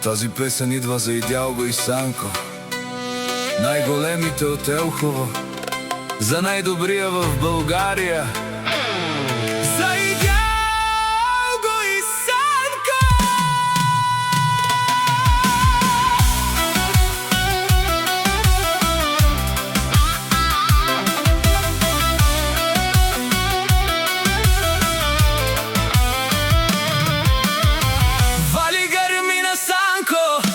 Тази песен идва за Идялго и Санко, най-големите от Елхово, за най-добрия в България. За Идялго и Санко! Вали гърми на Санко,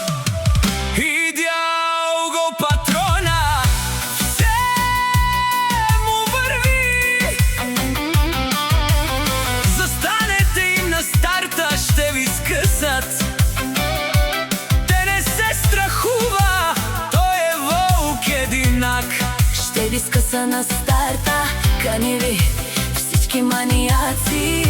Идялго патрона, все му върви. Застанете им на старта, ще ви скъсат. Те не се страхува, той е вълк единак. Ще ви скъса на старта, кани ви всички маниаци.